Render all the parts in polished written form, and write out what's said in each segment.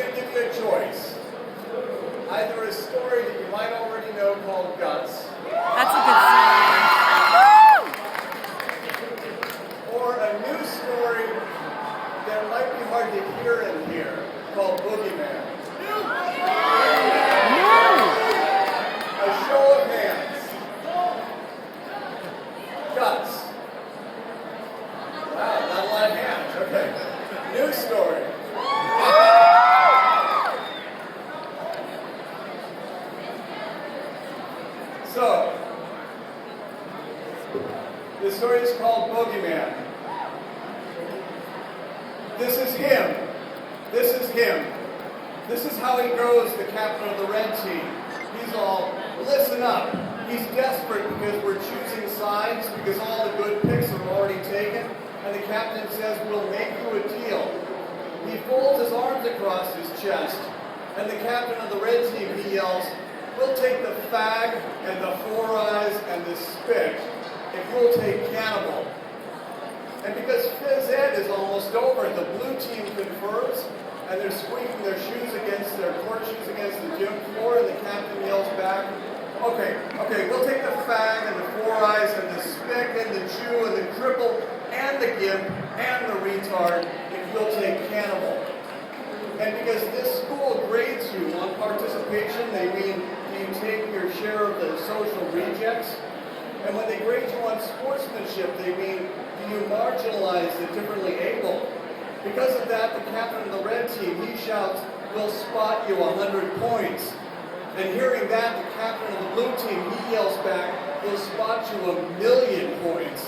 going to give you a choice. Either a story that you might already know called Guts. That's a good story. Or a new story that might be hard to hear and hear called Boogieman. A show of hands. Guts. Wow, not a lot of hands. Okay. New story. So, the story is called Boogieman. This is him. This is him. This is how he goes, the captain of the red team. He's all, listen up. He's desperate because we're choosing sides because all the good picks are already taken. And the captain says, we'll make you a deal. He folds his arms across his chest. And the captain of the red team, he yells, we'll take the fag and the four eyes and the spick if you'll take cannibal. And because phys ed is almost over, the blue team confers, and they're squeaking their shoes against their court shoes against the gym floor, and the captain yells back, okay, we'll take the fag and the four eyes and the spick and the Jew and the cripple and the gimp and the retard if you'll take cannibal. And because this school grades you on participation, they mean do you take your share of the social rejects? And when they grade you on sportsmanship, they mean do you marginalize the differently able? Because of that, the captain of the red team, he shouts, we'll spot you 100 points. And hearing that, the captain of the blue team, he yells back, we'll spot you 1,000,000 points.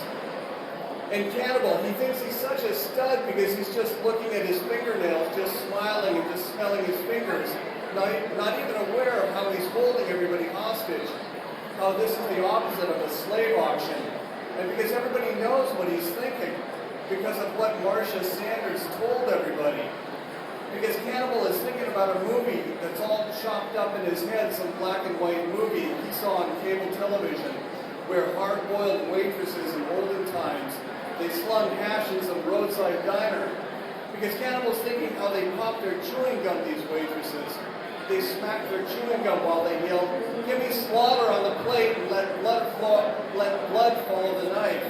And Cannibal, he thinks he's such a stud because he's just looking at his fingernails, just smiling and just smelling his fingers, not even aware of how he's holding everybody hostage, how this is the opposite of a slave auction. And because everybody knows what he's thinking, because of what Marcia Sanders told everybody. Because Cannibal is thinking about a movie that's all chopped up in his head, some black and white movie he saw on cable television, where hard-boiled waitresses in olden times, they slung hash in some roadside diner. Because Cannibal's thinking how they pop their chewing gum, these waitresses. They smack their chewing gum while they yell, give me slaughter on the plate and let blood follow the knife.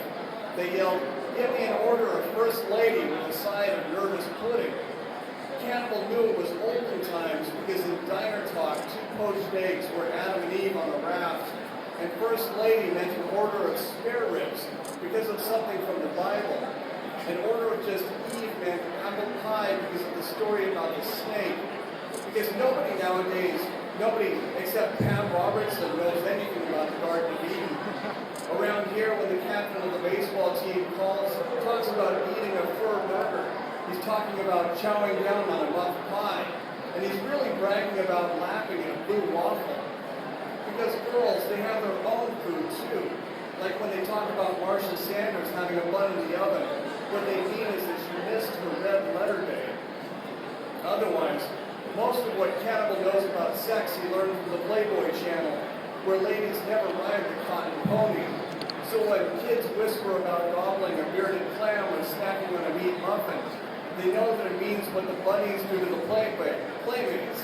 They yell, give me an order of First Lady with a side of nervous pudding. Cannibal knew it was olden times because in diner talk, 2 poached eggs were Adam and Eve on a raft, and First Lady meant an order of spare ribs because of something from the Bible. An order of just Eve meant apple pie because of the story about the snake. Because nobody nowadays, nobody except Pam Robertson knows anything about the Garden of Eden. Around here, when the captain of the baseball team talks about eating a fur burger, he's talking about chowing down on a muff pie. And he's really bragging about lapping in a blue waffle. Because girls, they have their own food too. Like when they talk about Marcia Sanders having a bun in the oven, what they mean is that she missed her red letter day. Otherwise, most of what Cannibal knows about sex he learned from the Playboy channel, where ladies never ride the cotton pony. So when kids whisper about gobbling a bearded clam or snacking on a meat muffin, they know that it means what the bunnies do to the playmates.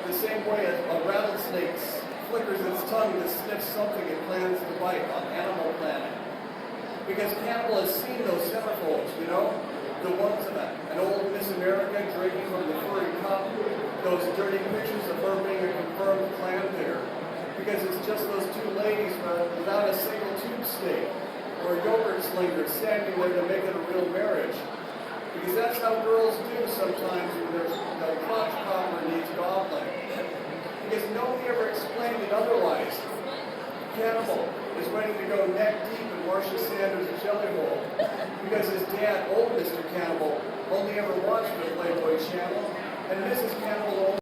The same way as a rattlesnake flickers its tongue to sniff something it plans to bite on Animal Planet. Because Cannibal has seen those centerfolds, you know? The ones of an old Miss America drinking from the furry cup, those dirty pictures of her being a confirmed clam digger. Because it's just those 2 ladies without a single tube steak or a yogurt slinger standing there to make it a real marriage. Because that's how girls do sometimes when their crotch popper needs gobbling. Because nobody ever explained it otherwise. Cannibal is ready to go neck deep in Marcia Sanders' jelly hole. Because his dad, old Mr. Cannibal, only ever watched the Playboy channel, and Mrs. Cannibal only